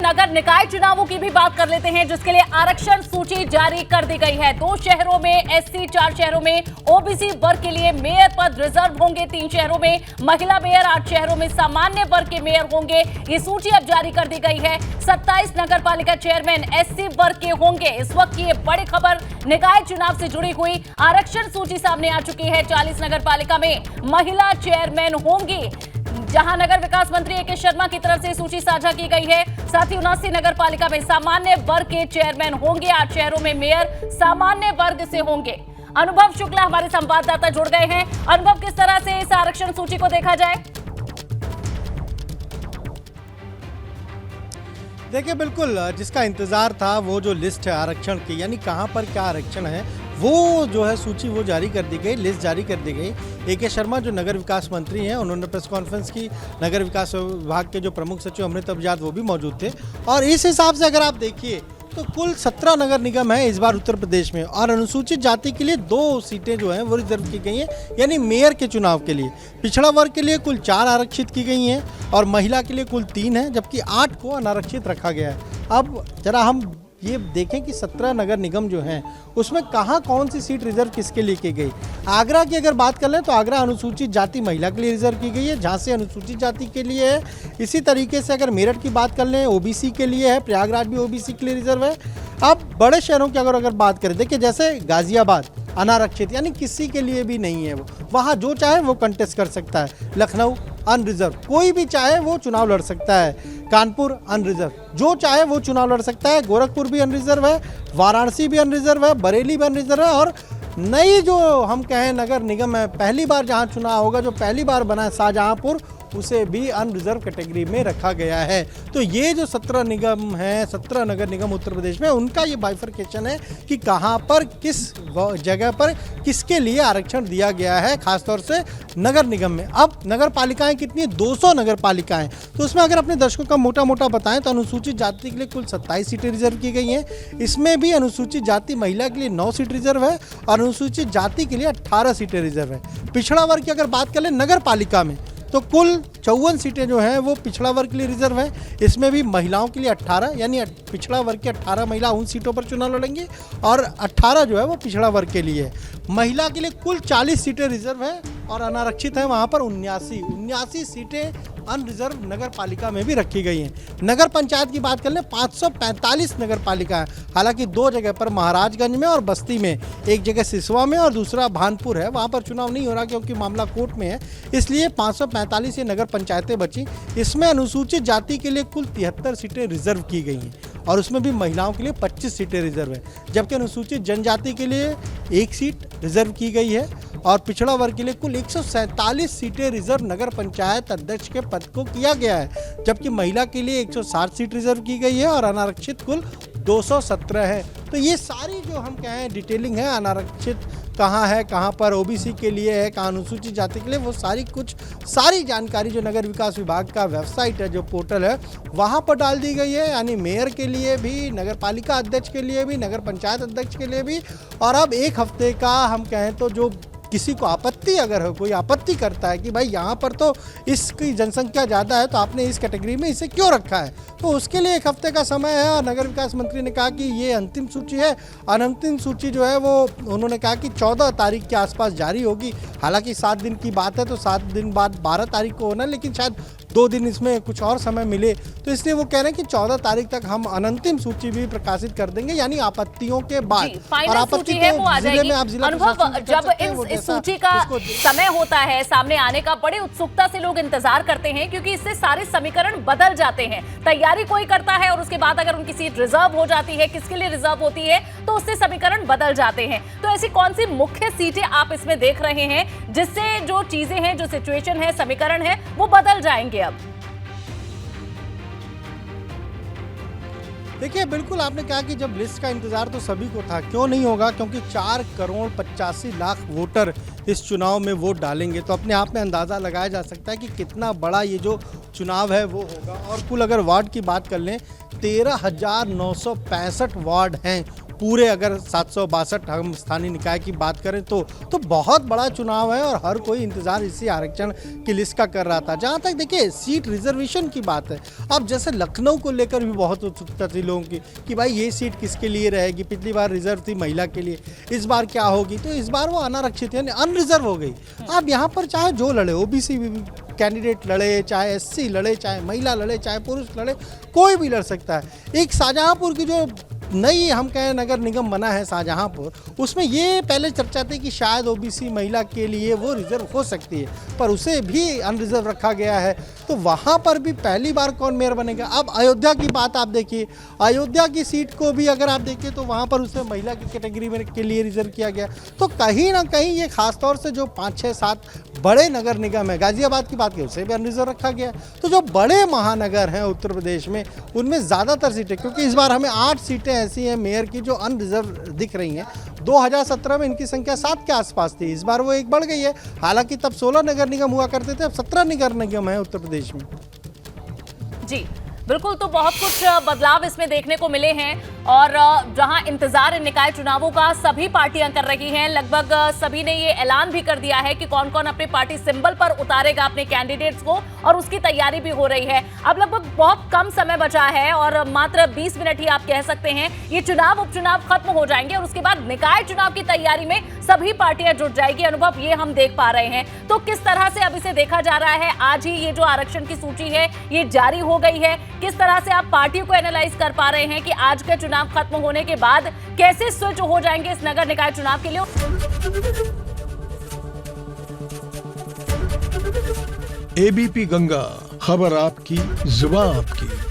नगर निकाय चुनावों की भी बात कर लेते हैं, जिसके लिए आरक्षण सूची जारी कर दी गई है। 2 शहरों में एससी, 4 शहरों में ओबीसी वर्ग के लिए मेयर पद रिजर्व होंगे। 3 शहरों में महिला मेयर, 8 शहरों में सामान्य वर्ग के मेयर होंगे। ये सूची अब जारी कर दी गई है। 27 नगर पालिका चेयरमैन एससी वर्ग के होंगे। इस वक्त की ये बड़ी खबर निकाय चुनाव से जुड़ी हुई आरक्षण सूची सामने आ चुकी है। 40 नगर पालिका में महिला चेयरमैन होंगी, जहां नगर विकास मंत्री ए के शर्मा की तरफ से सूची साझा की गई है। साथ ही 79 नगर पालिका में सामान्य वर्ग के चेयरमैन होंगे। 8 शहरों में मेयर सामान्य वर्ग से होंगे। अनुभव शुक्ला हमारे संवाददाता जुड़ गए हैं। अनुभव, किस तरह से इस आरक्षण सूची को देखा जाए? देखिए, बिल्कुल जिसका इंतजार था वो जो लिस्ट है आरक्षण की, यानी कहां पर क्या आरक्षण है, वो जो है सूची वो जारी कर दी गई, लिस्ट जारी कर दी गई। ए के शर्मा जो नगर विकास मंत्री हैं, उन्होंने प्रेस कॉन्फ्रेंस की। नगर विकास विभाग के जो प्रमुख सचिव अमृत अभिजात वो भी मौजूद थे। और इस हिसाब से अगर आप देखिए तो कुल 17 नगर निगम है इस बार उत्तर प्रदेश में, और अनुसूचित जाति के लिए 2 सीटें जो हैं वो रिजर्व की गई हैं, यानी मेयर के चुनाव के लिए। पिछड़ा वर्ग के लिए कुल 4 आरक्षित की गई हैं और महिला के लिए कुल 3 हैं, जबकि 8 को अनारक्षित रखा गया है। अब जरा हम ये देखें कि 17 नगर निगम जो हैं उसमें कहाँ कौन सी सीट रिजर्व किसके लिए की गई। आगरा की अगर बात कर लें तो आगरा अनुसूचित जाति महिला के लिए रिजर्व की गई है, झांसी अनुसूचित जाति के लिए है। इसी तरीके से अगर मेरठ की बात कर लें ओबीसी के लिए है, प्रयागराज भी ओबीसी के लिए रिजर्व है। अब बड़े शहरों की अगर बात करें, देखिए जैसे गाजियाबाद अनारक्षित, यानी किसी के लिए भी नहीं है, वो वहाँ जो चाहे वो कंटेस्ट कर सकता है। लखनऊ अनरिजर्व, कोई भी चाहे वो चुनाव लड़ सकता है। कानपुर अनरिजर्व, जो चाहे वो चुनाव लड़ सकता है। गोरखपुर भी अनरिजर्व है, वाराणसी भी अनरिजर्व है, बरेली भी अनरिजर्व है। और नई जो हम कहें नगर निगम है, पहली बार जहां चुनाव होगा, जो पहली बार बना है शाहजहांपुर, उसे भी अनरिजर्व कैटेगरी में रखा गया है। तो ये जो 17 निगम हैं, 17 नगर निगम उत्तर प्रदेश में, उनका ये बाइफरकेशन है कि कहाँ पर किस जगह पर किसके लिए आरक्षण दिया गया है, खासतौर से नगर निगम में। अब नगर पालिकाएं कितनी है? 200 नगर पालिकाएं। तो उसमें अगर अपने दर्शकों का मोटा मोटा बताएं तो अनुसूचित जाति के लिए कुल 27 सीटें रिजर्व की गई हैं। इसमें भी अनुसूचित जाति महिला के लिए 9 सीट रिजर्व है और अनुसूचित जाति के लिए 18 सीटें रिजर्व है। पिछड़ा वर्ग की अगर बात करें नगर पालिका में तो कुल 54 सीटें जो हैं वो पिछड़ा वर्ग के लिए रिजर्व है। इसमें भी महिलाओं के लिए 18, यानी पिछड़ा वर्ग के 18 महिला उन सीटों पर चुनाव लड़ेंगी और 18 जो है वो पिछड़ा वर्ग के लिए है। महिला के लिए कुल 40 सीटें रिजर्व है और अनारक्षित है वहाँ पर 79 सीटें अनरिजर्व नगर पालिका में भी रखी गई हैं। नगर पंचायत की बात कर लें, 545 नगर पालिका है। हालांकि 2 जगह पर, महाराजगंज में और बस्ती में, एक जगह सिसवा में और दूसरा भानपुर है, वहाँ पर चुनाव नहीं हो रहा क्योंकि मामला कोर्ट में है, इसलिए 545 ये नगर पंचायतें बची। इसमें अनुसूचित जाति के लिए कुल 73 सीटें रिजर्व की गई हैं और उसमें भी महिलाओं के लिए 25 सीटें रिजर्व है, जबकि अनुसूचित जनजाति के लिए 1 सीट रिजर्व की गई है और पिछड़ा वर्ग के लिए कुल 147 सीटें रिजर्व नगर पंचायत अध्यक्ष के पद को किया गया है, जबकि महिला के लिए 160 सीट रिजर्व की गई है और अनारक्षित कुल 217 है। तो ये सारी जो हम कहें डिटेलिंग है, अनारक्षित कहाँ है, कहाँ पर ओबीसी के लिए है, कहाँ अनुसूचित जाति के लिए, वो सारी जानकारी जो नगर विकास विभाग का वेबसाइट है, जो पोर्टल है, वहाँ पर डाल दी गई है। यानी मेयर के लिए भी, नगर पालिका अध्यक्ष के लिए भी, नगर पंचायत अध्यक्ष के लिए भी। और अब 1 हफ्ते का हम कहें तो जो किसी को आपत्ति, अगर हो कोई आपत्ति करता है कि भाई यहाँ पर तो इसकी जनसंख्या ज़्यादा है तो आपने इस कैटेगरी में इसे क्यों रखा है, तो उसके लिए 1 हफ्ते का समय है। और नगर विकास मंत्री ने कहा कि ये अंतिम सूची है और अंतिम सूची जो है वो उन्होंने कहा कि 14 तारीख के आसपास जारी होगी। हालांकि 7 दिन की बात है तो 7 दिन बाद 12 तारीख को होना, लेकिन शायद 2 दिन इसमें कुछ और समय मिले, तो इसलिए वो कह रहे हैं कि 14 तारीख तक हम अंतिम सूची भी प्रकाशित कर देंगे, यानी आपत्तियों के बाद। और आपत्ति है वो आ जाएगी। अनुभव, जब इस सूची का समय होता है सामने आने का, बड़ी उत्सुकता से लोग इंतजार करते हैं, क्योंकि इससे सारे समीकरण बदल जाते हैं। तैयारी कोई करता है और उसके बाद अगर उनकी सीट रिजर्व हो जाती है, किसके लिए रिजर्व होती है, तो उससे समीकरण बदल जाते हैं। तो ऐसी कौन सी मुख्य सीटें आप इसमें देख रहे हैं जिससे जो चीजें हैं, जो सिचुएशन है, समीकरण है, वो बदल जाएंगे? अब देखिए, बिल्कुल आपने कहा कि जब लिस्ट का इंतजार तो सभी को था, क्यों नहीं होगा, क्योंकि 4 करोड़ 85 लाख वोटर इस चुनाव में वोट डालेंगे। तो अपने आप में अंदाज़ा लगाया जा सकता है कि कितना बड़ा ये जो चुनाव है वो होगा। और कुल अगर वार्ड की बात कर लें, 13,965 वार्ड हैं पूरे अगर 762 हम स्थानीय निकाय की बात करें तो बहुत बड़ा चुनाव है और हर कोई इंतजार इसी आरक्षण की लिस्ट का कर रहा था। जहाँ तक देखिए सीट रिजर्वेशन की बात है, अब जैसे लखनऊ को लेकर भी बहुत उत्सुकता थी लोगों की कि भाई ये सीट किसके लिए रहेगी। पिछली बार रिजर्व थी महिला के लिए, इस बार क्या होगी, तो इस बार वो अनारक्षित यानी अनरिजर्व हो गई। अब यहाँ पर चाहे जो लड़े, ओबीसी कैंडिडेट लड़े, चाहे एससी लड़े, चाहे महिला लड़े, चाहे पुरुष लड़े, कोई भी लड़ सकता है। एक शाहजहांपुर की जो नई हम कहें नगर निगम बना है शाहजहांपुर, उसमें ये पहले चर्चा थी कि शायद ओबीसी महिला के लिए वो रिजर्व हो सकती है, पर उसे भी अनरिजर्व रखा गया है। तो वहाँ पर भी पहली बार कौन मेयर बनेगा। अब अयोध्या की बात आप देखिए, अयोध्या की सीट को भी अगर आप देखिए तो वहाँ पर उसे महिला की कैटेगरी में के लिए रिजर्व किया गया। तो कहीं ना कहीं ये खासतौर से जो 5, 6, 7 बड़े नगर निगम है, गाजियाबाद की बात की उसे भी अनरिजर्व रखा गया। तो जो बड़े महानगर हैं उत्तर प्रदेश में, उनमें ज़्यादातर सीटें, क्योंकि इस बार हमें 8 सीटें ऐसी हैं मेयर की जो अनरिजर्व दिख रही हैं। 2017 में इनकी संख्या 7 के आसपास थी, इस बार वो 1 बढ़ गई है। हालांकि तब 16 नगर निगम हुआ करते थे, अब 17 नगर निगम है उत्तर प्रदेश में। जी बिल्कुल, तो बहुत कुछ बदलाव इसमें देखने को मिले हैं और जहां इंतजार इन निकाय चुनावों का सभी पार्टियां कर रही हैं, लगभग सभी ने ये ऐलान भी कर दिया है कि कौन कौन अपने पार्टी सिंबल पर उतारेगा अपने कैंडिडेट्स को, और उसकी तैयारी भी हो रही है। अब लगभग बहुत कम समय बचा है और मात्र 20 मिनट ही आप कह सकते हैं ये चुनाव उपचुनाव खत्म हो जाएंगे और उसके बाद निकाय चुनाव की तैयारी में सभी पार्टियां जुट जाएगी। अनुभव ये हम देख पा रहे हैं। तो किस तरह से अब इसे देखा जा रहा है, आज ही ये जो आरक्षण की सूची है ये जारी हो गई है, किस तरह से आप पार्टियों को एनालाइज कर पा रहे हैं कि आज के चुनाव खत्म होने के बाद कैसे स्विच हो जाएंगे इस नगर निकाय चुनाव के लिए। एबीपी गंगा, खबर आपकी, जुबान आपकी।